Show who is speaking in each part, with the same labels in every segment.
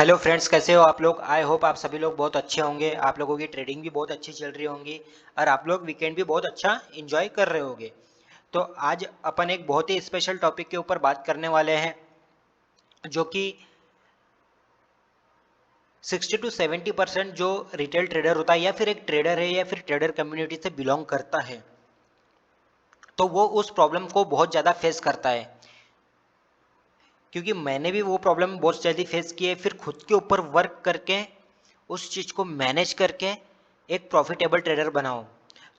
Speaker 1: Hello friends, कैसे हो आप लोग। आई होप आप सभी लोग बहुत अच्छे होंगे। आप लोगों की ट्रेडिंग भी बहुत अच्छी चल रही होंगी और आप लोग वीकेंड भी बहुत अच्छा एंजॉय कर रहे होंगे। तो आज अपन एक बहुत ही स्पेशल टॉपिक के ऊपर बात करने वाले हैं, जो कि 60 to 70% जो रिटेल ट्रेडर होता है या फिर एक ट्रेडर है या फिर ट्रेडर कम्युनिटी से बिलोंग करता है, तो वो उस प्रॉब्लम को बहुत ज़्यादा फेस करता है। क्योंकि मैंने भी वो प्रॉब्लम बहुत जल्दी फेस की है, फिर खुद के ऊपर वर्क करके उस चीज़ को मैनेज करके एक प्रॉफिटेबल ट्रेडर बनाओ।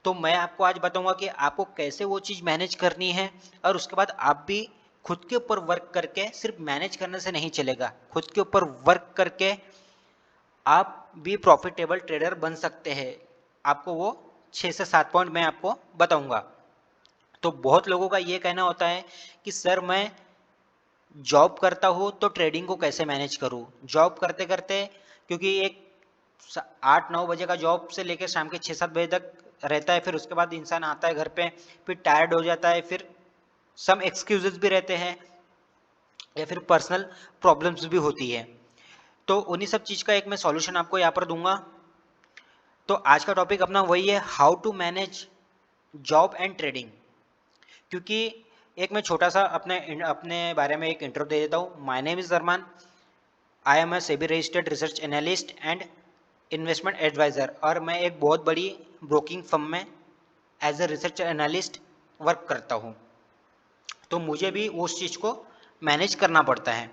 Speaker 1: तो मैं आपको आज बताऊंगा कि आपको कैसे वो चीज़ मैनेज करनी है, और उसके बाद आप भी खुद के ऊपर वर्क करके, सिर्फ मैनेज करने से नहीं चलेगा, खुद के ऊपर वर्क करके आप भी प्रॉफिटेबल ट्रेडर बन सकते हैं। आपको वो 6 से 7 पॉइंट मैं आपको बताऊंगा। तो बहुत लोगों का ये कहना होता है कि सर मैं जॉब करता हूँ तो ट्रेडिंग को कैसे मैनेज करूँ। जॉब करते करते, क्योंकि एक 8-9 बजे का जॉब से लेकर शाम के 6-7 बजे तक रहता है, फिर उसके बाद इंसान आता है घर पे, फिर टायर्ड हो जाता है, फिर सम एक्सक्यूजेस भी रहते हैं या फिर पर्सनल प्रॉब्लम्स भी होती है। तो उन्हीं सब चीज़ का एक मैं सॉल्यूशन आपको यहाँ पर दूंगा। तो आज का टॉपिक अपना वही है, how to manage job and trading. क्योंकि एक मैं छोटा सा अपने अपने बारे में एक इंट्रो दे देता हूँ। My name is Armaan. I am a SEBI registered research analyst and investment advisor, और मैं एक बहुत बड़ी ब्रोकिंग फर्म में as a research analyst work करता हूँ। तो मुझे भी उस चीज़ को मैनेज करना पड़ता है।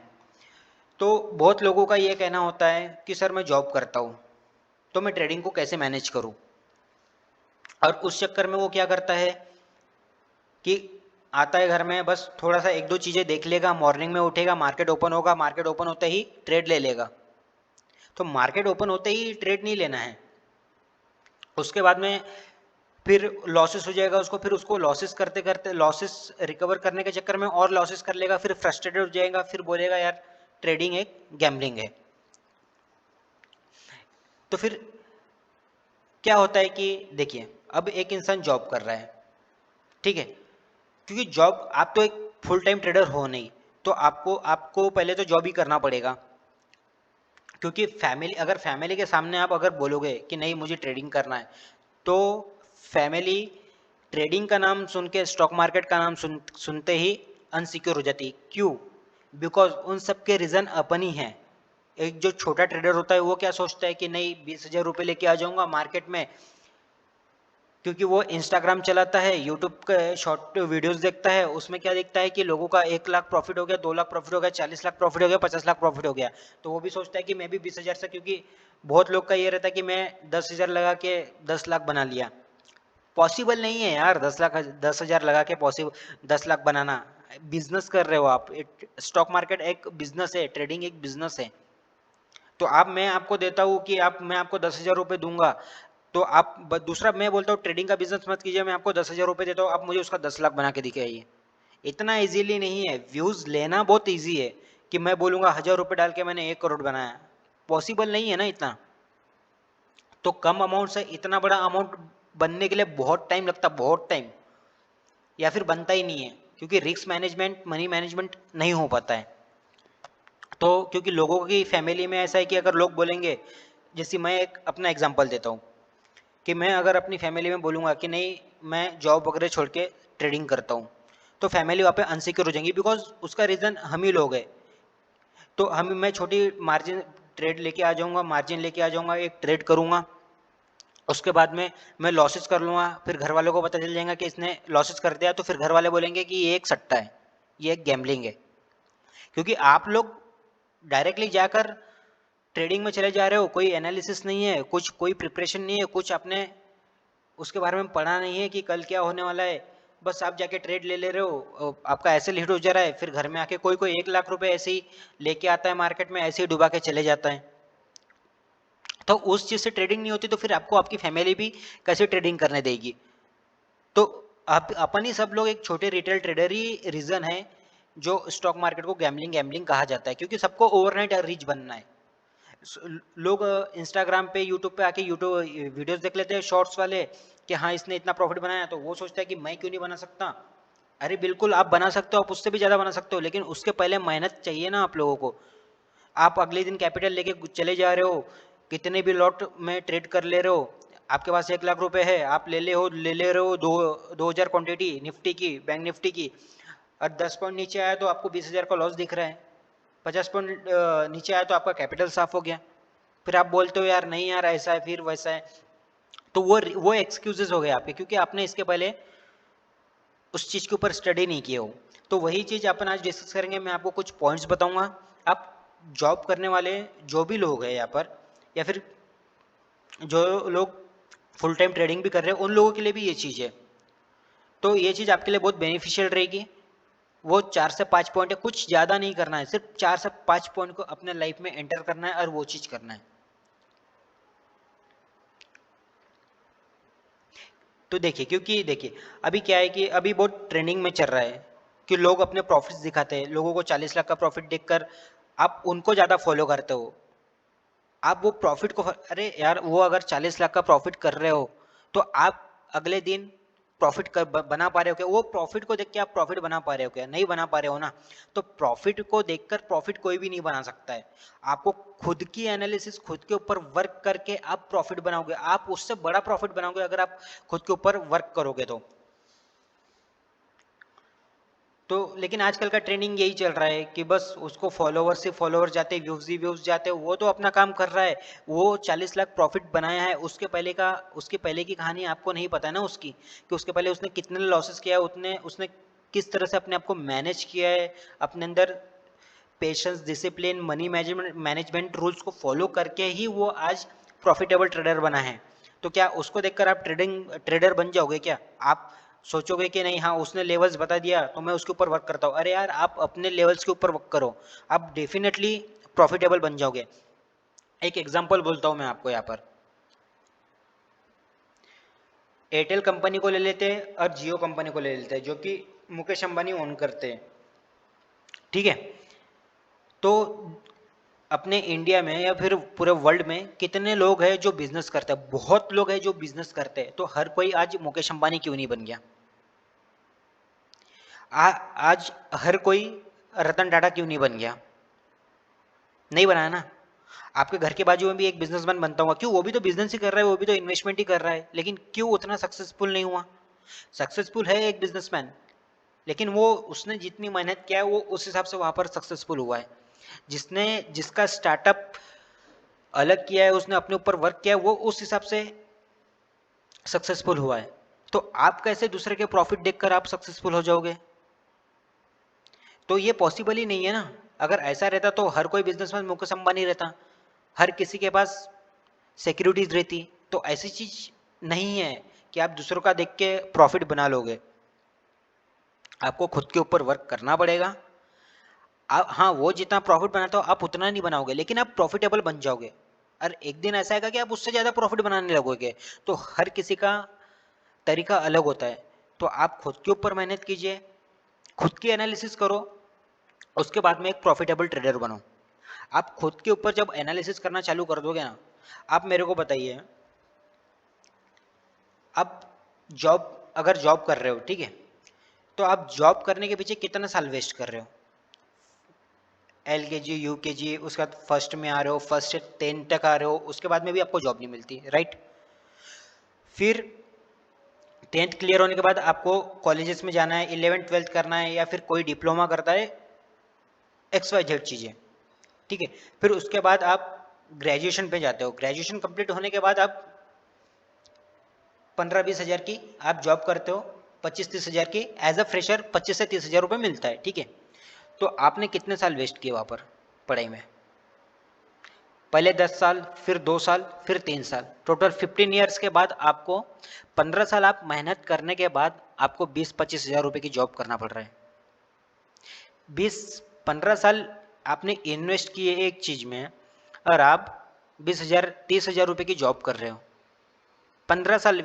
Speaker 1: तो बहुत लोगों का ये कहना होता है कि सर मैं जॉब करता हूँ तो मैं ट्रेडिंग को कैसे मैनेज करूँ। और उस चक्कर में वो क्या करता है कि आता है घर में, बस थोड़ा सा एक दो चीज़ें देख लेगा, मॉर्निंग में उठेगा, मार्केट ओपन होगा, मार्केट ओपन होते ही ट्रेड ले लेगा। तो मार्केट ओपन होते ही ट्रेड नहीं लेना है। उसके बाद में फिर लॉसेस हो जाएगा उसको, फिर उसको लॉसेस करते करते, लॉसेस रिकवर करने के चक्कर में और लॉसेस कर लेगा, फिर फ्रस्ट्रेटेड हो जाएगा, फिर बोलेगा यार ट्रेडिंग एक गैम्बलिंग है। तो फिर क्या होता है कि देखिए, अब एक इंसान जॉब कर रहा है, ठीक है, क्योंकि जॉब, आप तो एक फुल टाइम ट्रेडर हो नहीं, तो आपको आपको पहले तो जॉब ही करना पड़ेगा। क्योंकि फैमिली, अगर फैमिली के सामने आप अगर बोलोगे कि नहीं मुझे ट्रेडिंग करना है, तो फैमिली ट्रेडिंग का नाम सुन के, स्टॉक मार्केट का नाम सुनते ही अनसिक्योर हो जाती है। क्यों? बिकॉज उन सब के रीज़न अपन ही हैं। एक जो छोटा ट्रेडर होता है वो क्या सोचता है कि नहीं 20,000 रुपये लेके आ जाऊंगा मार्केट में, क्योंकि वो इंस्टाग्राम चलाता है, यूट्यूब के शॉर्ट वीडियोस देखता है, उसमें क्या देखता है कि लोगों का 1 लाख प्रॉफिट हो गया, 2 लाख प्रॉफिट हो गया, 40 लाख प्रॉफिट हो गया, 50 लाख प्रॉफिट हो गया। तो वो भी सोचता है कि मैं भी 20,000 से, क्योंकि बहुत लोग का ये रहता है कि मैं 10,000 लगा के 10 लाख बना लिया। पॉसिबल नहीं है यार, 10 लाख, 10,000 लगा के पॉसिबल 10 लाख बनाना। बिजनेस कर रहे हो आप, स्टॉक मार्केट एक बिजनेस है, ट्रेडिंग एक बिजनेस है। तो आप, मैं आपको देता हूँ कि आप, मैं आपको 10,000 रुपये दूंगा, तो आप दूसरा, मैं बोलता हूँ ट्रेडिंग का बिजनेस मत कीजिए, मैं आपको 10,000 रुपये देता हूँ, आप मुझे उसका 10 लाख बना के दिखाइए। इतना इजीली नहीं है। व्यूज लेना बहुत इजी है कि मैं बोलूंगा 1,000 रुपये डाल के मैंने 1 करोड़ बनाया, पॉसिबल नहीं है ना इतना। तो कम अमाउंट से इतना बड़ा अमाउंट बनने के लिए बहुत टाइम लगता, बहुत टाइम, या फिर बनता ही नहीं है, क्योंकि रिस्क मैनेजमेंट, मनी मैनेजमेंट नहीं हो पाता है। तो क्योंकि लोगों की फैमिली में ऐसा है कि अगर लोग बोलेंगे, जैसे मैं एक अपना एग्जांपल देता हूँ, कि मैं अगर अपनी फैमिली में बोलूँगा कि नहीं मैं जॉब वगैरह छोड़ के ट्रेडिंग करता हूँ, तो फैमिली वहाँ पे अनसिक्योर हो जाएंगी, बिकॉज उसका रीज़न हम ही लोग हैं। तो मैं छोटी मार्जिन ट्रेड लेके आ जाऊँगा, मार्जिन लेके आ जाऊँगा, एक ट्रेड करूँगा, उसके बाद में मैं लॉसेस कर लूँगा, फिर घर वालों को पता चल जाएगा कि इसने लॉसेस कर दिया, तो फिर घर वाले बोलेंगे कि ये एक सट्टा है, ये एक गैम्बलिंग है। क्योंकि आप लोग डायरेक्टली जाकर ट्रेडिंग में चले जा रहे हो, कोई एनालिसिस नहीं है, कुछ कोई प्रिपरेशन नहीं है, कुछ आपने उसके बारे में पढ़ा नहीं है कि कल क्या होने वाला है, बस आप जाके ट्रेड ले ले रहे हो, आपका ऐसे हिट हो जा रहा है, फिर घर में आके कोई कोई 1 लाख रुपए ऐसे ही लेके आता है मार्केट में, ऐसे ही डुबा के चले जाता है। तो उस चीज़ से ट्रेडिंग नहीं होती, तो फिर आपको आपकी फैमिली भी कैसे ट्रेडिंग करने देगी। तो आप अपन ही सब लोग एक छोटे रिटेल ट्रेडर ही रीज़न है जो स्टॉक मार्केट को गैम्बलिंग गैम्बलिंग कहा जाता है, क्योंकि सबको ओवरनाइट रिच बनना है। लोग इंस्टाग्राम पे, यूट्यूब पे आके यूट्यूब वीडियोस देख लेते हैं शॉर्ट्स वाले, कि हाँ इसने इतना प्रॉफिट बनाया, तो वो सोचता है कि मैं क्यों नहीं बना सकता। अरे बिल्कुल आप बना सकते हो, आप उससे भी ज़्यादा बना सकते हो, लेकिन उसके पहले मेहनत चाहिए ना आप लोगों को। आप अगले दिन कैपिटल लेके चले जा रहे हो, कितने भी लॉट में ट्रेड कर ले रहे हो, आपके पास 1 लाख रुपए है, आप ले रहे हो 2000 क्वांटिटी निफ्टी की, बैंक निफ्टी की, और 10 पॉइंट नीचे आया तो आपको 20,000 का लॉस दिख रहा है, 50 पॉइंट नीचे आया तो आपका कैपिटल साफ हो गया। फिर आप बोलते हो यार नहीं यार ऐसा है फिर वैसा है, तो वो एक्सक्यूजेस हो गए आपके, क्योंकि आपने इसके पहले उस चीज के ऊपर स्टडी नहीं किए हो। तो वही चीज अपन आज डिस्कस करेंगे। मैं आपको कुछ पॉइंट्स बताऊंगा। आप जॉब करने वाले जो भी लोग हैं यहाँ पर, या फिर जो लोग फुल टाइम ट्रेडिंग भी कर रहे हैं, उन लोगों के लिए भी ये चीज़ है। तो ये चीज़ आपके लिए बहुत बेनिफिशियल रहेगी। वो 4 से 5 पॉइंट है, कुछ ज़्यादा नहीं करना है, सिर्फ 4 से 5 पॉइंट को अपने लाइफ में एंटर करना है और वो चीज़ करना है। तो देखिए, क्योंकि देखिए अभी क्या है कि अभी बहुत ट्रेंडिंग में चल रहा है कि लोग अपने प्रॉफिट्स दिखाते हैं, लोगों को 40 लाख का प्रॉफिट देखकर आप उनको ज़्यादा फॉलो करते हो। आप वो प्रॉफिट को, अरे यार वो अगर 40 लाख का प्रॉफिट कर रहे हो तो आप अगले दिन प्रॉफिट कर बना पा रहे हो क्या? वो प्रॉफिट को देख के आप प्रॉफिट बना पा रहे हो क्या? नहीं बना पा रहे हो ना। तो प्रॉफिट को देखकर प्रॉफिट कोई भी नहीं बना सकता है। आपको खुद की एनालिसिस, खुद के ऊपर वर्क करके आप प्रॉफिट बनाओगे। आप उससे बड़ा प्रॉफिट बनाओगे अगर आप खुद के ऊपर वर्क करोगे तो लेकिन आजकल का ट्रेंडिंग यही चल रहा है कि बस उसको फॉलोवर से फॉलोवर जाते, व्यूज ही व्यूज जाते, वो तो अपना काम कर रहा है, वो 40 लाख प्रॉफिट बनाया है। उसके पहले की कहानी आपको नहीं पता है ना उसकी, कि उसके पहले उसने कितने लॉसेस किया है, उसने उसने किस तरह से अपने आप को मैनेज किया है, अपने अंदर patience, discipline, money management management rules को फॉलो करके ही वो आज प्रॉफिटेबल ट्रेडर बना है। तो क्या उसको देखकर आप ट्रेडर बन जाओगे क्या? आप सोचोगे कि नहीं हाँ उसने लेवल्स बता दिया तो मैं उसके ऊपर वर्क करता हूँ? अरे यार आप अपने लेवल्स के ऊपर वर्क करो, आप डेफिनेटली प्रॉफिटेबल बन जाओगे। एक एग्जांपल बोलता हूँ मैं आपको यहाँ पर। एयरटेल कंपनी को ले लेते हैं और जियो कंपनी को ले लेते हैं, जो कि मुकेश अंबानी ओन करते हैं, ठीक है। तो अपने इंडिया में या फिर पूरे वर्ल्ड में कितने लोग हैं जो बिजनेस करते हैं? बहुत लोग हैं जो बिजनेस करते हैं। तो हर कोई आज मुकेश अंबानी क्यों नहीं बन गया? आज हर कोई रतन टाटा क्यों नहीं बन गया? नहीं बनाया ना। आपके घर के बाजू में भी एक बिजनेसमैन बनता होगा, क्यों? वो भी तो बिजनेस ही कर रहा है, वो भी तो इन्वेस्टमेंट ही कर रहा है, लेकिन क्यों उतना सक्सेसफुल नहीं हुआ? सक्सेसफुल है एक बिजनेसमैन, लेकिन वो उसने जितनी मेहनत किया है वो उस हिसाब से वहां पर सक्सेसफुल हुआ है। जिसने जिसका स्टार्टअप अलग किया है, उसने अपने ऊपर वर्क किया है, वो उस हिसाब से सक्सेसफुल हुआ है। तो आप कैसे दूसरे के प्रॉफिट देखकर आप सक्सेसफुल हो जाओगे? तो ये पॉसिबल ही नहीं है ना। अगर ऐसा रहता तो हर कोई बिजनेसमैन मुकेश अंबानी रहता, हर किसी के पास सिक्योरिटीज रहती। तो ऐसी चीज नहीं है कि आप दूसरों का देख के प्रॉफिट बना लोगे। आपको खुद के ऊपर वर्क करना पड़ेगा। आप हाँ वो जितना प्रॉफिट बनाते हो आप उतना नहीं बनाओगे, लेकिन आप प्रॉफिटेबल बन जाओगे। और एक दिन ऐसा आएगा कि आप उससे ज्यादा प्रॉफिट बनाने लगोगे। तो हर किसी का तरीका अलग होता है। तो आप खुद के ऊपर मेहनत कीजिए, खुद की एनालिसिस करो, उसके बाद में एक प्रॉफिटेबल ट्रेडर बनो। आप खुद के ऊपर जब एनालिसिस करना चालू कर दोगे ना, आप मेरे को बताइए, आप अगर जॉब कर रहे हो, ठीक है, तो आप जॉब करने के पीछे कितना साल वेस्ट कर रहे हो? LKG UKG, उसके बाद फर्स्ट में आ रहे हो, फर्स्ट से 10 तक आ रहे हो, उसके बाद में भी आपको जॉब नहीं मिलती, राइट? फिर 10th क्लियर होने के बाद आपको कॉलेजेस में जाना है, 11th 12th करना है, या फिर कोई डिप्लोमा करता है, XYZ चीज़ें, ठीक है। फिर उसके बाद आप ग्रेजुएशन पे जाते हो, ग्रेजुएशन कंप्लीट होने के बाद आप 15-20 हज़ार की आप जॉब करते हो, 25-30 हज़ार की एज अ फ्रेशर 25 से 30 हज़ार रुपये मिलता है, ठीक है। तो आपने कितने साल वेस्ट किए वहाँ पर पढ़ाई में? पहले 10 साल, फिर 2 साल, फिर 3 साल, टोटल 15 ईयर्स के बाद आपको 15 साल आप मेहनत करने के बाद आपको 20-25 हज़ार रुपये की जॉब करना पड़ रहा है। 15 साल आपने इन्वेस्ट किए एक चीज में, और आप 20 हज़ार 30 हज़ार रुपये की जॉब कर रहे हो। 15 साल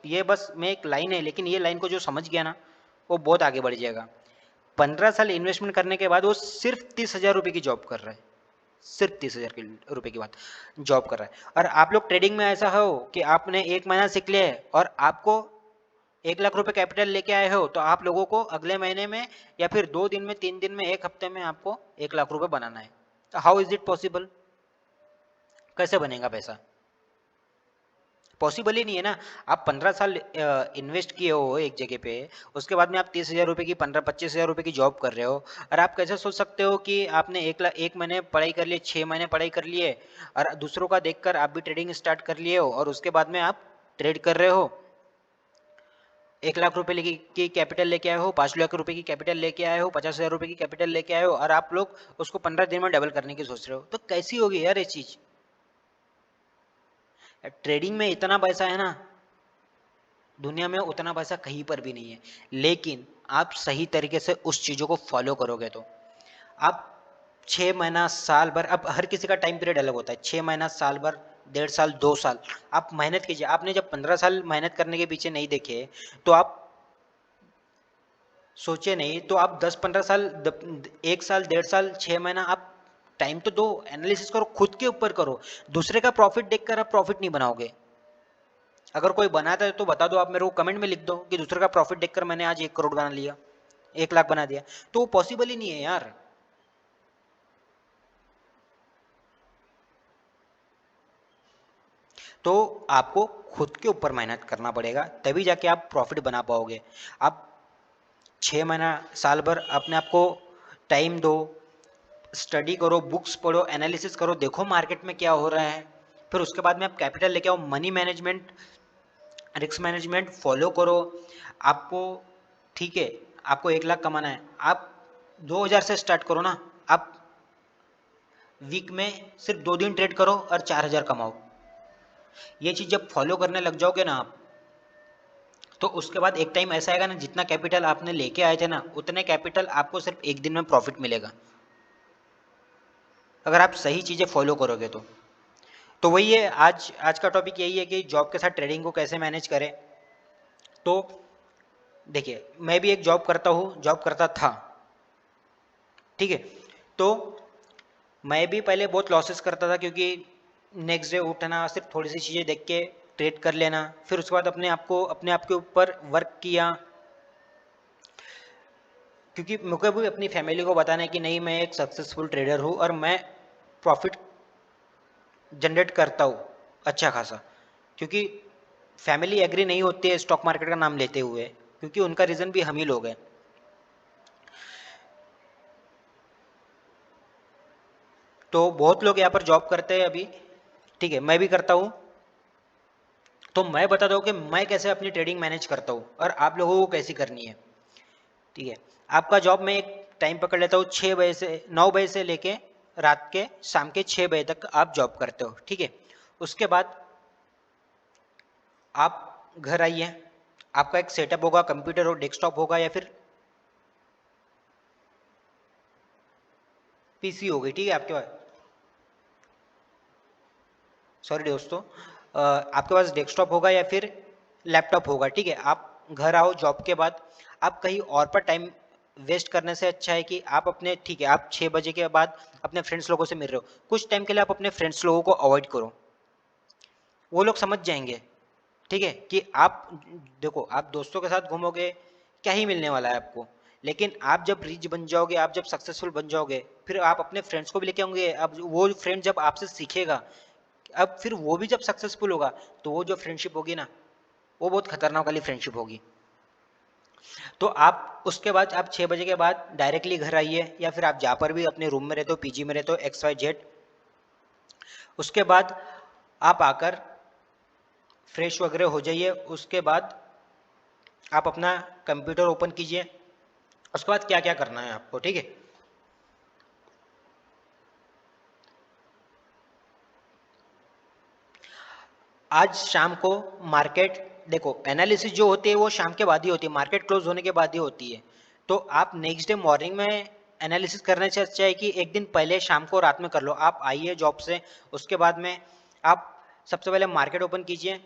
Speaker 1: ये बस में एक लाइन है, लेकिन ये लाइन को जो समझ गया ना वो बहुत आगे बढ़ जाएगा। 15 साल इन्वेस्टमेंट करने के बाद वो सिर्फ 30 हज़ार रुपये की जॉब कर रहा है, सिर्फ 30 हज़ार रुपये की बात जॉब कर रहा है। और आप लोग ट्रेडिंग में ऐसा हो कि आपने एक महीना सीख लिया है और आपको 1 लाख रुपए कैपिटल लेके आए हो, तो आप लोगों को अगले महीने में या फिर 2 दिन में, 3 दिन में, 1 हफ्ते में आपको 1 लाख रुपए बनाना है। How is it possible? कैसे बनेगा पैसा? पॉसिबल ही नहीं है ना। आप 15 साल इन्वेस्ट किए हो एक जगह पे, उसके बाद में आप 30,000 रुपये की 15-25,000 रुपये की जॉब कर रहे हो, और आप कैसे सोच सकते हो कि आपने 1 महीने पढ़ाई कर लिए, 6 महीने पढ़ाई कर लिए, और दूसरों का देखकर आप भी ट्रेडिंग स्टार्ट कर लिए हो, और उसके बाद में आप ट्रेड कर रहे हो, 1 लाख रुपए की कैपिटल लेके आए हो, 5 लाख रुपए की कैपिटल लेके आए हो, 50,000 रुपये की कैपिटल लेके आए हो, और आप लोग उसको 15 दिन में डबल करने की सोच रहे हो, तो कैसी होगी यार ये चीज? ट्रेडिंग में इतना पैसा है ना, दुनिया में उतना पैसा कहीं पर भी नहीं है, लेकिन आप सही तरीके से उस चीज़ों को फॉलो करोगे तो आप 6 महीना साल भर, अब हर किसी का टाइम पीरियड अलग होता है, 6 महीना साल भर, 1.5 साल, 2 साल, आप मेहनत कीजिए। आपने जब 15 साल मेहनत करने के पीछे नहीं देखे, तो आप सोचे नहीं, तो आप 10-15 साल, 1 साल, 1.5 साल, 6 महीना आप टाइम तो दो, एनालिसिस करो, खुद के ऊपर करो। दूसरे का प्रॉफिट देखकर आप प्रॉफिट नहीं बनाओगे। अगर कोई बनाता है तो बता दो, आप मेरे को कमेंट में लिख दो कि दूसरे का प्रॉफिट देखकर मैंने आज 1 करोड़ बना लिया, 1 लाख बना दिया, तो वो पॉसिबल ही नहीं है यार। तो आपको खुद के ऊपर मेहनत करना पड़ेगा, तभी जाके आप प्रॉफिट बना पाओगे। आप 6 महीना साल भर अपने आप को टाइम दो, स्टडी करो, बुक्स पढ़ो, एनालिसिस करो, देखो मार्केट में क्या हो रहा है, फिर उसके बाद में आप कैपिटल लेके आओ, money management, risk management follow करो। आपको, ठीक है, आपको 1 लाख कमाना है, आप 2,000 से स्टार्ट करो ना। आप वीक में सिर्फ 2 दिन ट्रेड करो और 4,000 कमाओ। ये चीज़ जब फॉलो करने लग जाओगे ना आप, तो उसके बाद एक टाइम ऐसा आएगा ना, जितना कैपिटल आपने लेके आए थे ना, उतने कैपिटल आपको सिर्फ एक दिन में प्रॉफिट मिलेगा, अगर आप सही चीज़ें फॉलो करोगे तो वही है, आज आज का टॉपिक यही है कि जॉब के साथ ट्रेडिंग को कैसे मैनेज करें। तो देखिए, मैं भी एक जॉब करता हूँ, जॉब करता था, ठीक है। तो मैं भी पहले बहुत लॉसेस करता था, क्योंकि नेक्स्ट डे उठना, सिर्फ थोड़ी सी चीज़ें देख के ट्रेड कर लेना, फिर उसके बाद अपने आप के ऊपर वर्क किया, क्योंकि मुझे भी अपनी फैमिली को बताना है कि नहीं, मैं एक सक्सेसफुल ट्रेडर हूँ और मैं प्रॉफिट जनरेट करता हूँ अच्छा खासा। क्योंकि फैमिली एग्री नहीं होती है स्टॉक मार्केट का नाम लेते हुए, क्योंकि उनका रीज़न भी हम ही लोग हैं। तो बहुत लोग यहाँ पर जॉब करते हैं अभी, ठीक है, मैं भी करता हूँ। तो मैं बताता हूँ कि मैं कैसे अपनी ट्रेडिंग मैनेज करता हूँ और आप लोगों को कैसी करनी है, ठीक है। आपका जॉब में एक टाइम पकड़ लेता हूँ, 6 बजे से 9 बजे से लेके रात के शाम के 6 बजे तक आप जॉब करते हो, ठीक है। उसके बाद आप घर आइए, आपका एक सेटअप होगा, कंप्यूटर और डेस्कटॉप होगा, या फिर पीसी होगी, ठीक है आपके पास। सॉरी दोस्तों, आपके पास डेस्कटॉप होगा या फिर लैपटॉप होगा, ठीक है। आप घर आओ जॉब के बाद, आप कहीं और पर टाइम वेस्ट करने से अच्छा है कि आप अपने, ठीक है, आप 6 बजे के बाद अपने फ्रेंड्स लोगों से मिल रहे हो, कुछ टाइम के लिए आप अपने फ्रेंड्स लोगों को अवॉइड करो, वो लोग समझ जाएंगे, ठीक है, कि आप, देखो, आप दोस्तों के साथ घूमोगे, क्या ही मिलने वाला है आपको, लेकिन आप जब रिच बन जाओगे, आप जब सक्सेसफुल बन जाओगे, फिर आप अपने फ्रेंड्स को भी लेके आएंगे। अब वो फ्रेंड जब आपसे सीखेगा, अब फिर वो भी जब सक्सेसफुल होगा, तो वो जो फ्रेंडशिप होगी ना, वो बहुत खतरनाक वाली फ्रेंडशिप होगी। तो आप उसके बाद, आप 6 बजे के बाद डायरेक्टली घर आइए, या फिर आप जहाँ पर भी अपने रूम में रहते हो, पीजी में रहते हो, XYZ, उसके बाद आप आकर फ्रेश वगैरह हो जाइए। उसके बाद आप अपना कंप्यूटर ओपन कीजिए। उसके बाद क्या क्या करना है आपको, ठीक है। आज शाम को मार्केट, देखो, एनालिसिस जो होती है वो शाम के बाद ही होती है, मार्केट क्लोज होने के बाद ही होती है। तो आप नेक्स्ट डे मॉर्निंग में एनालिसिस करने से अच्छा है कि एक दिन पहले शाम को, रात में कर लो। आप आइए जॉब से, उसके बाद में आप सबसे पहले मार्केट ओपन कीजिए,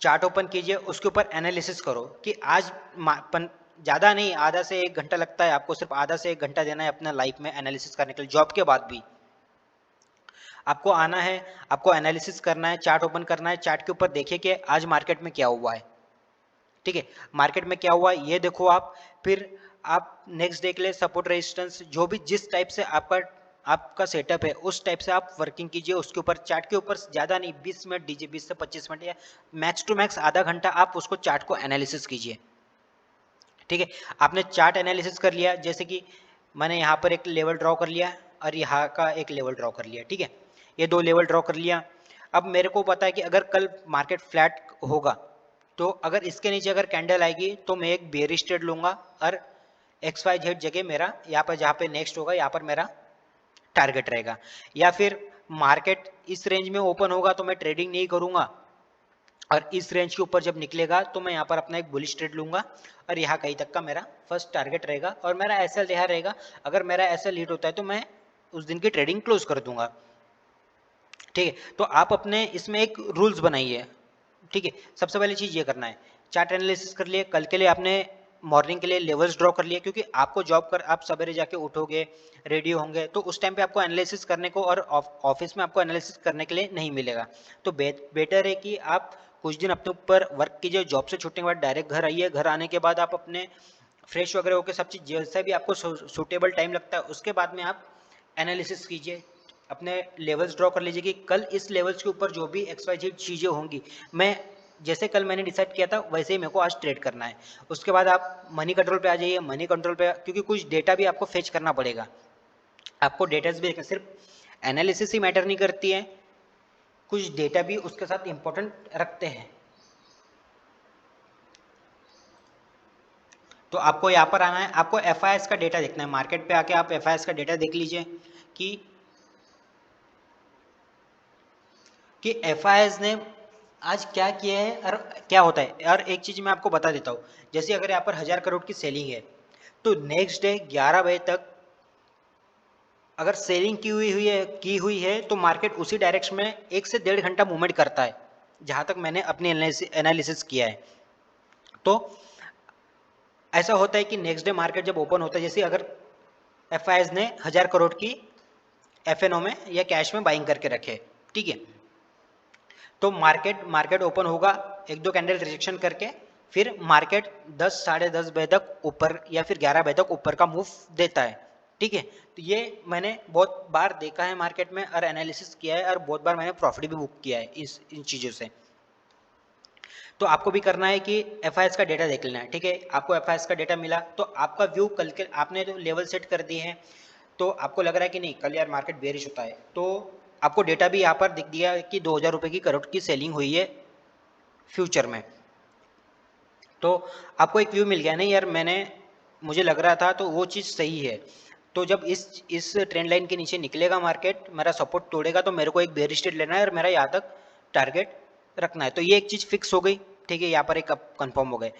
Speaker 1: चार्ट ओपन कीजिए, उसके ऊपर एनालिसिस करो कि आज ज़्यादा नहीं, आधा से 1 घंटा लगता है आपको, सिर्फ आधा से 1 घंटा देना है अपना लाइफ में एनालिसिस करने के लिए। जॉब के बाद भी आपको आना है, आपको एनालिसिस करना है, चार्ट ओपन करना है, चार्ट के ऊपर देखिए कि आज मार्केट में क्या हुआ है, ठीक है, मार्केट में क्या हुआ है ये देखो आप। फिर आप नेक्स्ट डे के लिए सपोर्ट रेजिस्टेंस जो भी जिस टाइप से आपका सेटअप है उस टाइप से आप वर्किंग कीजिए, उसके ऊपर चार्ट के ऊपर ज़्यादा नहीं 20 मिनट दीजिए, 20 से 25 मिनट या मैक्स टू मैक्स आधा घंटा आप उसको चार्ट को एनालिसिस कीजिए। ठीक है, आपने चार्ट एनालिसिस कर लिया, जैसे कि मैंने यहाँ पर एक लेवल ड्रॉ कर लिया और यहाँ का एक लेवल ड्रॉ कर लिया। ठीक है, ये दो लेवल ड्रॉ कर लिया। अब मेरे को पता है कि अगर कल मार्केट फ्लैट होगा तो अगर इसके नीचे अगर कैंडल आएगी तो मैं एक बेयरिश ट्रेड लूंगा और XYZ जगह मेरा यहाँ पर जहाँ पे नेक्स्ट होगा यहाँ पर मेरा टारगेट रहेगा। या फिर मार्केट इस रेंज में ओपन होगा तो मैं ट्रेडिंग नहीं करूंगा और इस रेंज के ऊपर जब निकलेगा तो मैं यहाँ पर अपना एक बुलिश ट्रेड लूंगा और यहाँ कहीं तक का मेरा फर्स्ट टारगेट रहेगा और मेरा एसएल यहाँ रहेगा। अगर मेरा एसएल हिट होता है तो मैं उस दिन की ट्रेडिंग क्लोज कर दूंगा। ठीक है, तो आप अपने इसमें एक रूल्स बनाइए। ठीक है, सबसे पहली चीज़ ये करना है, चार्ट एनालिसिस कर लिए, कल के लिए आपने मॉर्निंग के लिए लेवल्स ड्रॉ कर लिए, क्योंकि आपको जॉब कर आप सवेरे जाके उठोगे रेडी होंगे तो उस टाइम पे आपको एनालिसिस करने को और ऑफिस में आपको एनालिसिस करने के लिए नहीं मिलेगा। तो बेटर है कि आप कुछ दिन अपने ऊपर वर्क कीजिए, जॉब से छुट्टने के बाद डायरेक्ट घर आइए, घर आने के बाद आप अपने फ्रेश वगैरह होकर सब चीज़ जैसा भी आपको सूटेबल टाइम लगता है उसके बाद में आप एनालिसिस कीजिए, अपने लेवल्स ड्रॉ कर लीजिए कि कल इस लेवल्स के ऊपर जो भी XYZ चीज़ें होंगी मैं जैसे कल मैंने डिसाइड किया था वैसे ही मेरे को आज ट्रेड करना है। उसके बाद आप मनी कंट्रोल पे आ जाइए, मनी कंट्रोल पे क्योंकि कुछ डेटा भी आपको फेच करना पड़ेगा, आपको डेटास भी सिर्फ एनालिसिस ही मैटर नहीं करती है, कुछ डेटा भी उसके साथ इंपॉर्टेंट रखते हैं। तो आपको यहाँ पर आना है, आपको FIS का डेटा देखना है, मार्केट पे आके आप FIS का डेटा देख लीजिए कि FIS ने आज क्या किया है और क्या होता है। और एक चीज़ मैं आपको बता देता हूँ, जैसे अगर यहाँ पर 1000 करोड़ की सेलिंग है तो नेक्स्ट डे 11 बजे तक अगर सेलिंग की हुई है तो मार्केट उसी डायरेक्शन में 1 से 1.5 घंटा मूवमेंट करता है, जहाँ तक मैंने अपनी एनालिसिस किया है। तो ऐसा होता है कि नेक्स्ट डे मार्केट जब ओपन होता है, जैसे अगर FIS ने 1000 करोड़ की FNO में या कैश में बाइंग करके रखे, ठीक है, तो मार्केट ओपन होगा, एक दो कैंडल रिजेक्शन करके फिर मार्केट 10 साढ़े 10 बजे तक ऊपर या फिर 11 बजे तक ऊपर का मूव देता है। ठीक है, तो ये मैंने बहुत बार देखा है मार्केट में और एनालिसिस किया है और बहुत बार मैंने प्रॉफिट भी बुक किया है इन चीज़ों से। तो आपको भी करना है कि FIS का डेटा देख लेना है। ठीक है, आपको FIS का डेटा मिला तो आपका व्यू कल के आपने तो लेवल सेट कर दिए हैं, तो आपको लग रहा है कि नहीं कल यार मार्केट बेरिश होता है, तो आपको डेटा भी यहाँ पर दिख दिया कि 2000 रुपये की करोड़ की सेलिंग हुई है फ्यूचर में। तो आपको एक व्यू मिल गया नहीं यार, मुझे लग रहा था तो वो चीज़ सही है। तो जब इस ट्रेंड लाइन के नीचे निकलेगा मार्केट, मेरा सपोर्ट तोड़ेगा तो मेरे को एक बेयर स्टेट लेना है और मेरा यहाँ तक टारगेट रखना है। तो ये एक चीज़ फिक्स हो गई। ठीक है, यहाँ पर एक कंफर्म हो गए।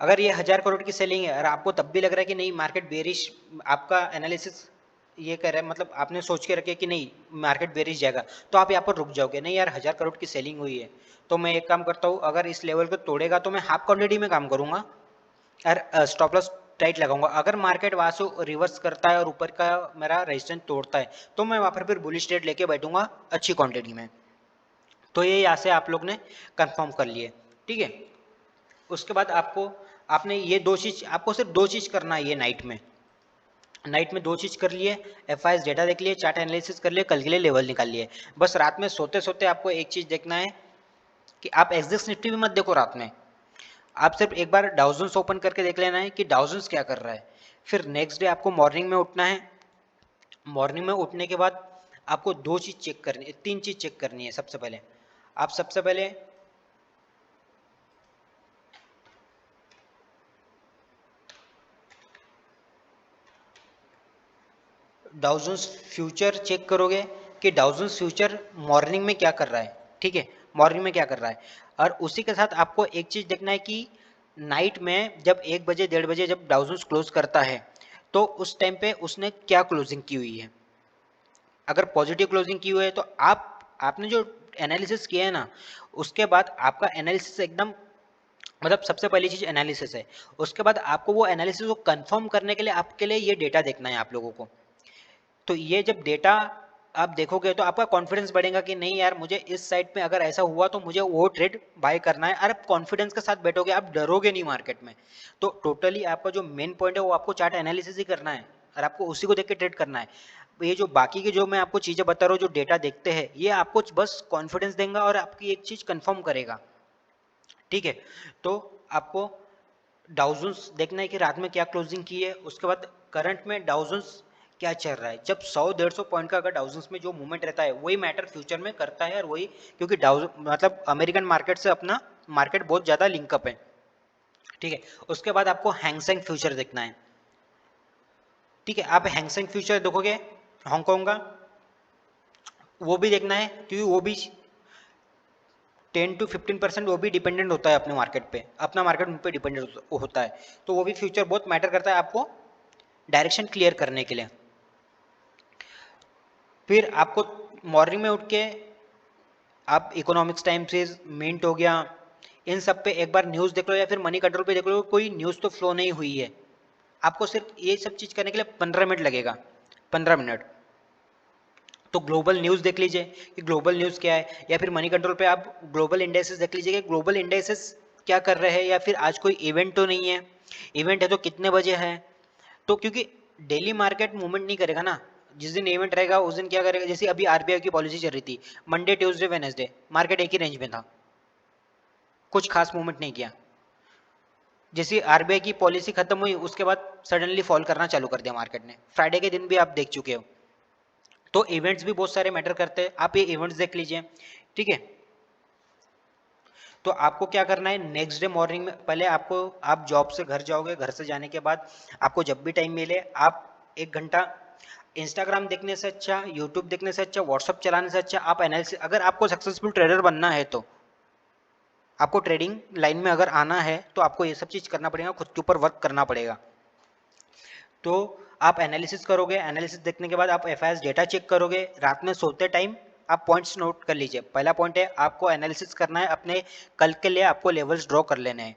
Speaker 1: अगर ये 1000 करोड़ की सेलिंग है और आपको तब भी लग रहा है कि नहीं मार्केट बेरिश, आपका एनालिसिस ये कह रहा है, मतलब आपने सोच के रखे कि नहीं मार्केट बेरिश जाएगा, तो आप यहाँ पर रुक जाओगे। नहीं यार 1000 करोड़ की सेलिंग हुई है तो मैं एक काम करता हूँ, अगर इस लेवल को तोड़ेगा तो मैं हाफ क्वांटिटी में काम करूंगा और स्टॉप लॉस टाइट लगाऊंगा। अगर मार्केट वहां से रिवर्स करता है और ऊपर का मेरा रेजिस्टेंस तोड़ता है तो मैं वहां पर फिर बुलिश ट्रेड लेके बैठूंगा अच्छी क्वांटिटी में। तो ये यहाँ से आप लोग ने कंफर्म कर लिए। ठीक है, उसके बाद आपने ये दो चीज, आपको सिर्फ दो चीज करना है ये नाइट में दो चीज कर लिए, FIS डेटा देख लिए, चार्ट एनालिसिस कर लिए, कल के लिए लेवल निकाल लिए। बस रात में सोते सोते आपको एक चीज देखना है कि आप एक्सएक्स निफ्टी भी मत देखो रात में, आप सिर्फ एक बार डाउ जोन्स ओपन करके देख लेना है कि डाउ जोन्स क्या कर रहा है। फिर नेक्स्ट डे आपको मॉर्निंग में उठना है, मॉर्निंग में उठने के बाद आपको दो चीज चेक करनी है, तीन चीज चेक करनी है। सबसे पहले डाउ जोन्स फ्यूचर चेक करोगे कि डाउ जोन्स फ्यूचर मॉर्निंग में क्या कर रहा है। ठीक है, मॉर्निंग में क्या कर रहा है, और उसी के साथ आपको एक चीज देखना है कि नाइट में जब 1 बजे 1:30 बजे जब डाउ जोन्स क्लोज करता है तो उस टाइम पे उसने क्या क्लोजिंग की हुई है। अगर पॉजिटिव क्लोजिंग की हुई है तो आपने जो एनालिसिस किया है ना, उसके बाद आपका एनालिसिस एकदम, मतलब सबसे पहली चीज एनालिसिस है, उसके बाद आपको वो एनालिसिस को कंफर्म करने के लिए आपके लिए ये डेटा देखना है आप लोगों को। तो ये जब डेटा आप देखोगे तो आपका कॉन्फिडेंस बढ़ेगा कि नहीं यार, मुझे इस साइड पे अगर ऐसा हुआ तो मुझे वो ट्रेड बाय करना है। और आप कॉन्फिडेंस के साथ बैठोगे, आप डरोगे नहीं मार्केट में। तो टोटली आपका जो मेन पॉइंट है वो आपको चार्ट एनालिसिस ही करना है और आपको उसी को देख के ट्रेड करना है। ये जो बाकी के जो मैं आपको चीजें बता रहा हूँ, जो डेटा देखते हैं, ये आपको बस कॉन्फिडेंस देगा और आपकी एक चीज कंफर्म करेगा। ठीक है, तो आपको डाउजन्स देखना है कि रात में क्या क्लोजिंग की है, उसके बाद करंट में डाउजन्स क्या चल रहा है। जब 100-150 पॉइंट का अगर डाउजन्स में जो मूवमेंट रहता है वही मैटर फ्यूचर में करता है। और वही, क्योंकि डाउज मतलब अमेरिकन मार्केट से अपना मार्केट बहुत ज्यादा लिंकअप है। ठीक है, उसके बाद आपको हैंगसेंग फ्यूचर देखना है। ठीक है, आप हैंगसेंग फ्यूचर देखोगे हांगकांग का, वो भी देखना है क्योंकि वो भी 10 to 15% वो भी डिपेंडेंट होता है अपने मार्केट पे, अपना मार्केट उन पे डिपेंडेंट होता है। तो वो भी फ्यूचर बहुत मैटर करता है आपको डायरेक्शन क्लियर करने के लिए। फिर आपको मॉर्निंग में उठ के आप इकोनॉमिक्स टाइम से मिंट हो गया, इन सब पे एक बार न्यूज़ देख लो या फिर मनी कंट्रोल पे देख लो, कोई न्यूज़ तो फ्लो नहीं हुई है। आपको सिर्फ ये सब चीज़ करने के लिए 15 मिनट लगेगा, 15 मिनट। तो ग्लोबल न्यूज़ देख लीजिए कि ग्लोबल न्यूज़ क्या है, या फिर मनी कंट्रोल पे आप ग्लोबल इंडेक्सेस देख लीजिए कि ग्लोबल इंडेक्सेस क्या कर रहे हैं, या फिर आज कोई इवेंट तो नहीं है, इवेंट है तो कितने बजे है। तो क्योंकि डेली मार्केट मूवमेंट नहीं करेगा ना, जिस दिन इवेंट रहेगा उस दिन क्या करेगा। जैसे अभी आरबीआई की पॉलिसी चल रही थी, मंडे ट्यूसडे वेडनेसडे मार्केट एक ही रेंज में था, कुछ खास मूवमेंट नहीं किया। जैसे आरबीआई की पॉलिसी खत्म हुई उसके बाद सडनली फॉल करना चालू कर दिया मार्केट ने। फ्राइडे के दिन भी आप देख चुके हो। तो इवेंट्स भी बहुत सारे मैटर करते हैं, आप ये इवेंट्स देख लीजिए। ठीक है, तो आपको क्या करना है, नेक्स्ट डे मॉर्निंग में पहले आपको, आप जॉब से घर जाओगे, घर से जाने के बाद आपको जब भी टाइम मिले आप 1 घंटा इंस्टाग्राम देखने से अच्छा, यूट्यूब देखने से अच्छा, व्हाट्सअप चलाने से अच्छा आप एनालिसिस, अगर आपको सक्सेसफुल ट्रेडर बनना है तो आपको ट्रेडिंग लाइन में अगर आना है तो आपको ये सब चीज करना पड़ेगा, खुद के ऊपर वर्क करना पड़ेगा। तो आप एनालिसिस करोगे, एनालिसिस देखने के बाद आप एफआईएस डेटा चेक करोगे, रात में सोते टाइम आप पॉइंट्स नोट कर लीजिए। पहला पॉइंट है आपको एनालिसिस करना है, अपने कल के लिए आपको लेवल्स ड्रॉ कर लेने हैं।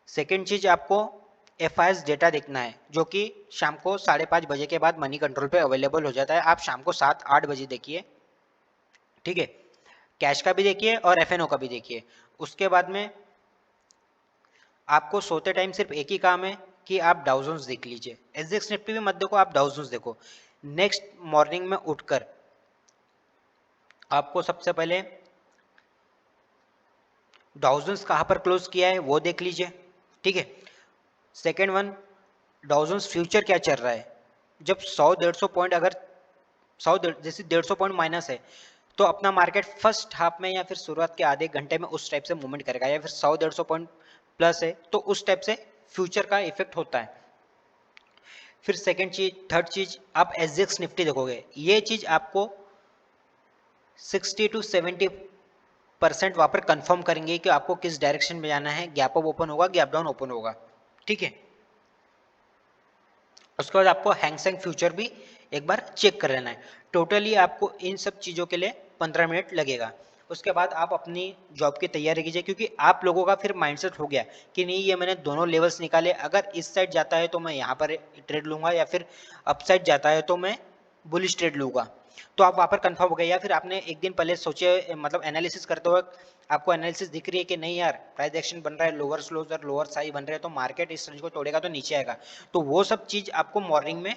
Speaker 1: सेकेंड चीज आपको एफआईएस डेटा देखना है, जो कि शाम को 5:30 बजे के बाद मनी कंट्रोल पे अवेलेबल हो जाता है। आप शाम को 7-8 बजे देखिए। ठीक है, कैश का भी देखिए और एफएनओ का भी देखिए। उसके बाद में आपको सोते टाइम सिर्फ एक ही काम है कि आप डाउजोन्स देख लीजिए। एसजेएक्स निफ्टी भी मत देखो, आप डाउजोन्स देखो। नेक्स्ट मॉर्निंग में उठकर आपको सबसे पहले डाउजोन्स कहाँ पर क्लोज किया है वो देख लीजिए। ठीक है, सेकेंड वन, डाउजोन्स फ्यूचर क्या चल रहा है। जब 100-150 पॉइंट, अगर 100 जैसे 150 पॉइंट माइनस है तो अपना मार्केट फर्स्ट हाफ में या फिर शुरुआत के आधे घंटे में उस टाइप से मूवमेंट करेगा, या फिर 100-150 पॉइंट प्लस है तो उस टाइप से फ्यूचर का इफेक्ट होता है। फिर सेकंड चीज, थर्ड चीज, आप एसजेएक्स निफ्टी देखोगे, ये चीज आपको 60-70% वहां पर कंफर्म करेंगे कि आपको किस डायरेक्शन में जाना है, गैप अप ओपन होगा, गैप डाउन ओपन होगा। ठीक है, उसके बाद आपको हैंगसेंग फ्यूचर भी एक बार चेक कर लेना है। टोटली आपको इन सब चीज़ों के लिए 15 मिनट लगेगा। उसके बाद आप अपनी जॉब की तैयारी कीजिए, क्योंकि आप लोगों का फिर माइंडसेट हो गया कि नहीं, ये मैंने दोनों लेवल्स निकाले, अगर इस साइड जाता है तो मैं यहाँ पर ट्रेड लूंगा, या फिर अप साइड जाता है तो मैं बुलिश ट्रेड लूंगा। तो आप वहाँ पर कंफर्म हो गए, या फिर आपने एक दिन पहले सोचे, मतलब एनालिसिस करते वक्त आपको एनालिसिस दिख रही है कि नहीं यार, प्राइस एक्शन बन रहा है, लोअर स्लोज और लोअर साई बन रहे हैं, तो मार्केट इस रेंज को तोड़ेगा तो नीचे आएगा। तो वो सब चीज आपको मॉर्निंग में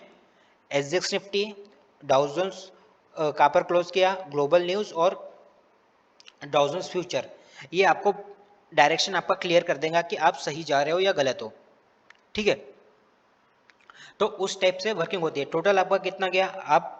Speaker 1: एसजेएक्स निफ्टी, डाउ जोन्स कहाँ पर क्लोज किया, ग्लोबल न्यूज और डाउ जोन्स फ्यूचर, ये आपको डायरेक्शन आपका क्लियर कर देगा कि आप सही जा रहे हो या गलत हो। ठीक है, तो उस टाइप से वर्किंग होती है। टोटल आपका कितना गया, आप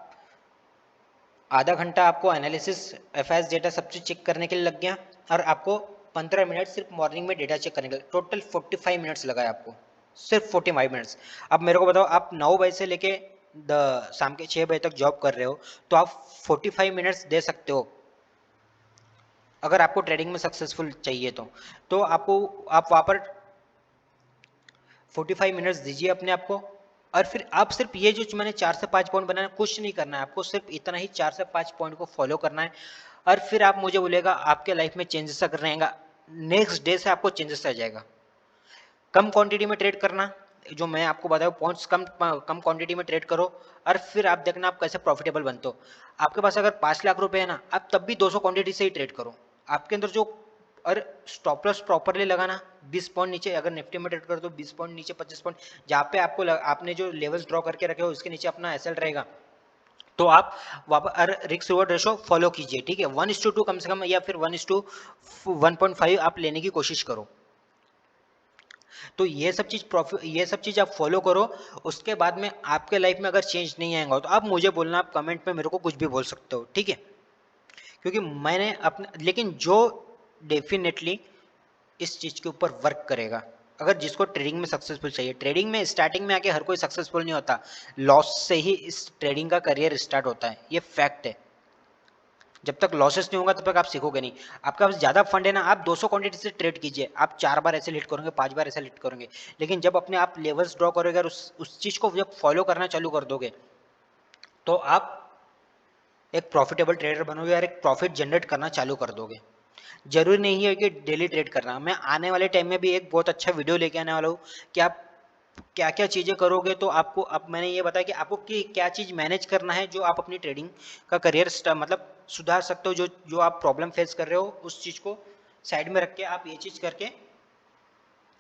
Speaker 1: आधा घंटा आपको एनालिसिस, एफआईएस डेटा सब चीज चेक करने के लिए लग गया, और आपको 15 मिनट सिर्फ मॉर्निंग में डेटा चेक करने के लिए, टोटल 45 मिनट्स लगा है आपको, सिर्फ 45 मिनट्स। अब मेरे को बताओ, आप 9 बजे से लेके शाम के 6 बजे तक जॉब कर रहे हो, तो आप 45 मिनट्स दे सकते हो अगर आपको ट्रेडिंग में सक्सेसफुल चाहिए तो आपको, आप वहाँ पर 45 मिनट्स दीजिए अपने आप को। और फिर आप सिर्फ ये जो मैंने 4 से 5 पॉइंट बनाना, कुछ नहीं करना है आपको, सिर्फ इतना ही 4 से 5 पॉइंट को फॉलो करना है। और फिर आप मुझे बोलेगा आपके लाइफ में चेंजेस अगर रहेगा, नेक्स्ट डे से आपको चेंजेस आ जाएगा। कम क्वांटिटी में ट्रेड करना, जो मैं आपको बताया पॉइंट्स कम कम क्वांटिटी में ट्रेड करो, और फिर आप देखना आप कैसे प्रॉफिटेबल बनते हो। आपके पास अगर 5 लाख रुपए है ना, आप तब भी 200 क्वांटिटी से ही ट्रेड करो। आपके अंदर जो, और स्टॉप लॉस प्रॉपरली लगाना, 20 पॉइंट नीचे अगर निफ्टी में ट्रेड कर दो, 20 पॉइंट नीचे, 25 पॉइंट जहाँ पे आपको आपने जो लेवल्स ड्रॉ करके रखे हो उसके नीचे अपना एसएल रहेगा, तो आप वापस रिस्क रिवॉर्ड रेशो फॉलो कीजिए, ठीक है। 1:2 कम से कम, या फिर 1:1.5 आप लेने की कोशिश करो। तो ये सब चीज आप फॉलो करो। उसके बाद में आपके लाइफ में अगर चेंज नहीं आएगा तो आप मुझे बोलना, आप कमेंट में मेरे को कुछ भी बोल सकते हो, ठीक है। क्योंकि मैंने अपने, लेकिन जो डेफिनेटली इस चीज के ऊपर वर्क करेगा, अगर जिसको ट्रेडिंग में सक्सेसफुल चाहिए, ट्रेडिंग में स्टार्टिंग में आके हर कोई सक्सेसफुल नहीं होता, लॉस से ही इस ट्रेडिंग का करियर स्टार्ट होता है, ये फैक्ट है। जब तक लॉसेस नहीं होगा तब तक आप सीखोगे नहीं। आपका पास ज्यादा फंड है ना, आप 200 क्वांटिटी से ट्रेड कीजिए, आप 4 बार ऐसे हिट करोगे, 5 बार ऐसे हिट करोगे, लेकिन जब अपने आप लेवल्स ड्रॉ करोगे और उस चीज को जब फॉलो करना चालू कर दोगे, तो आप एक प्रॉफिटेबल ट्रेडर बनोगे और एक प्रॉफिट जनरेट करना चालू कर दोगे। जरूरी नहीं है कि डेली ट्रेड करना। मैं आने वाले टाइम में भी एक बहुत अच्छा वीडियो लेके आने वाला हूँ कि आप क्या क्या चीज़ें करोगे तो आपको, अब मैंने ये बताया कि आपको क्या चीज़ मैनेज करना है जो आप अपनी ट्रेडिंग का करियर मतलब सुधार सकते हो। जो जो आप प्रॉब्लम फेस कर रहे हो उस चीज़ को साइड में रख के आप ये चीज़ करके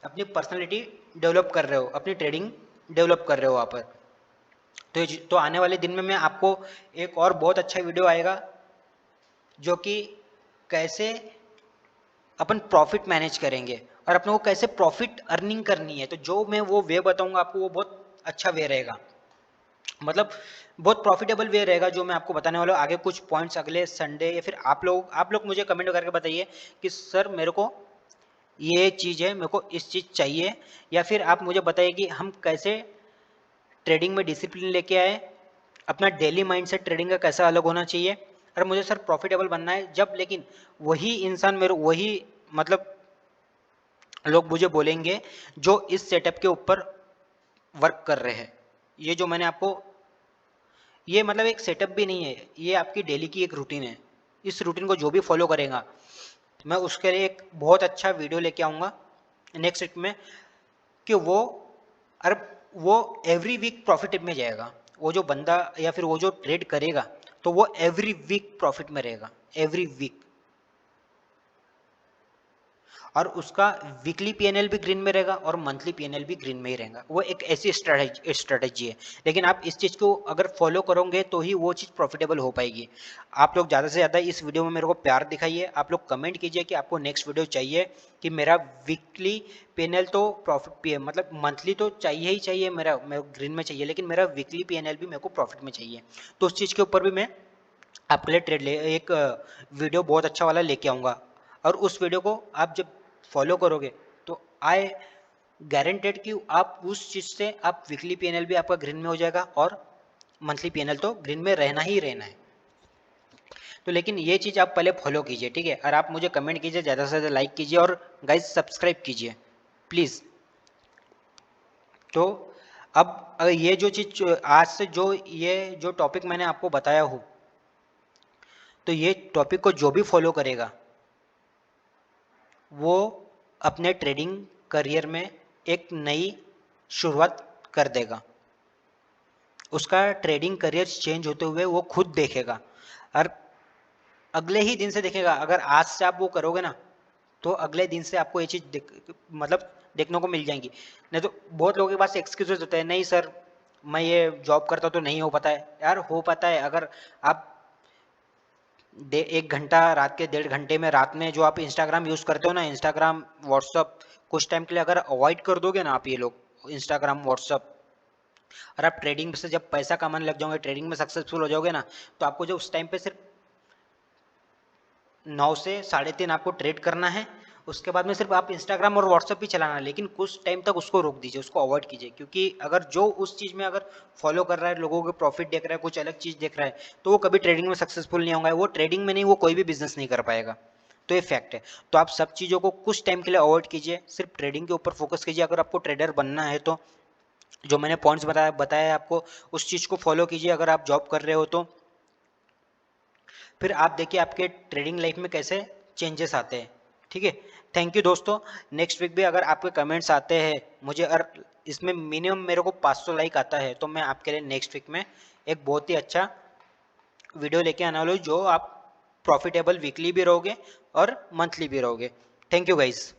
Speaker 1: अपनी पर्सनैलिटी डेवलप कर रहे हो, अपनी ट्रेडिंग डेवलप कर रहे हो वहाँ पर। तो आने वाले दिन में मैं आपको एक और बहुत अच्छा वीडियो आएगा जो कि कैसे अपन प्रॉफिट मैनेज करेंगे और अपने को कैसे प्रॉफिट अर्निंग करनी है। तो जो मैं वो वे बताऊंगा आपको, वो बहुत अच्छा वे रहेगा, मतलब बहुत प्रॉफिटेबल वे रहेगा जो मैं आपको बताने वाला हूँ। आगे कुछ पॉइंट्स अगले संडे, या फिर आप लोग मुझे कमेंट करके बताइए कि सर मेरे को ये चीज़ है, मेरे को इस चीज़ चाहिए, या फिर आप मुझे बताइए कि हम कैसे ट्रेडिंग में डिसिप्लिन लेके आए, अपना डेली माइंडसेट ट्रेडिंग का कैसा अलग होना चाहिए। और मुझे सर प्रॉफिटेबल बनना है जब, लेकिन वही इंसान मेरे, वही मतलब लोग मुझे बोलेंगे जो इस सेटअप के ऊपर वर्क कर रहे हैं। ये जो मैंने आपको, ये मतलब एक सेटअप भी नहीं है, ये आपकी डेली की एक रूटीन है। इस रूटीन को जो भी फॉलो करेगा, मैं उसके लिए एक बहुत अच्छा वीडियो लेके आऊँगा नेक्स्ट वीक में, कि अरे वो एवरी वीक प्रॉफिट में जाएगा। वो जो बंदा या फिर वो जो ट्रेड करेगा तो वो एवरी वीक प्रॉफिट में रहेगा, एवरी वीक। और उसका वीकली पीएनएल भी ग्रीन में रहेगा और मंथली पीएनएल भी ग्रीन में ही रहेगा। वो एक ऐसी स्ट्रेटेजी है, लेकिन आप इस चीज़ को अगर फॉलो करोगे तो ही वो चीज़ प्रॉफिटेबल हो पाएगी। आप लोग ज़्यादा से ज़्यादा इस वीडियो में मेरे को प्यार दिखाइए। आप लोग कमेंट कीजिए कि आपको नेक्स्ट वीडियो चाहिए कि मेरा वीकली पीएनएल तो प्रॉफिट मतलब मंथली तो चाहिए ही चाहिए, मेरा ग्रीन में चाहिए, लेकिन मेरा वीकली पीएनएल भी मेरे को प्रॉफिट में चाहिए। तो उस चीज़ के ऊपर भी मैं आपके लिए एक वीडियो बहुत अच्छा वाला लेके आऊँगा। और उस वीडियो को आप जब फॉलो करोगे तो आई गारंटेड कि आप उस चीज़ से आप वीकली पीएनएल भी आपका ग्रीन में हो जाएगा और मंथली पीएनएल तो ग्रीन में रहना ही रहना है। तो लेकिन ये चीज़ आप पहले फॉलो कीजिए, ठीक है। और आप मुझे कमेंट कीजिए, ज़्यादा से ज़्यादा लाइक कीजिए और गाइज सब्सक्राइब कीजिए प्लीज़। तो अब ये जो चीज़ आज से ये जो टॉपिक मैंने आपको बताया हूँ, तो ये टॉपिक को जो भी फॉलो करेगा वो अपने ट्रेडिंग करियर में एक नई शुरुआत कर देगा। उसका ट्रेडिंग करियर चेंज होते हुए वो खुद देखेगा और अगले ही दिन से देखेगा। अगर आज से आप वो करोगे ना तो अगले दिन से आपको ये चीज़ मतलब देखने को मिल जाएंगी। नहीं तो बहुत लोगों के पास एक्सक्यूजेस होते हैं, नहीं सर मैं ये जॉब करता तो नहीं हो पाता है। यार हो पाता है। अगर आप 1 घंटा रात के 1.5 घंटे में, रात में जो आप इंस्टाग्राम यूज़ करते हो ना, इंस्टाग्राम व्हाट्सअप, कुछ टाइम के लिए अगर अवॉइड कर दोगे ना आप ये लोग इंस्टाग्राम व्हाट्सअप, और आप ट्रेडिंग से जब पैसा कमाने लग जाओगे, ट्रेडिंग में सक्सेसफुल हो जाओगे ना, तो आपको जो उस टाइम पे सिर्फ 9 से 3:30 आपको ट्रेड करना है। उसके बाद में सिर्फ आप इंस्टाग्राम और व्हाट्सअप ही चलाना है, लेकिन कुछ टाइम तक उसको रोक दीजिए, उसको अवॉइड कीजिए। क्योंकि अगर जो उस चीज़ में अगर फॉलो कर रहा है, लोगों के प्रॉफिट देख रहा है, कुछ अलग चीज़ देख रहा है, तो वो कभी ट्रेडिंग में सक्सेसफुल नहीं होगा। वो ट्रेडिंग में नहीं, वो कोई भी बिजनेस नहीं कर पाएगा। तो ये फैक्ट है। तो आप सब चीज़ों को कुछ टाइम के लिए अवॉइड कीजिए, सिर्फ ट्रेडिंग के ऊपर फोकस कीजिए। अगर आपको ट्रेडर बनना है तो जो मैंने पॉइंट्स बताया आपको, उस चीज़ को फॉलो कीजिए। अगर आप जॉब कर रहे हो तो फिर आप देखिए आपके ट्रेडिंग लाइफ में कैसे चेंजेस आते हैं, ठीक है। थैंक यू दोस्तों। नेक्स्ट वीक भी अगर आपके कमेंट्स आते हैं मुझे, अगर इसमें मिनिमम मेरे को 500 लाइक आता है तो मैं आपके लिए नेक्स्ट वीक में एक बहुत ही अच्छा वीडियो लेके आने वाला हूँ, जो आप प्रॉफिटेबल वीकली भी रहोगे और मंथली भी रहोगे। Thank you guys.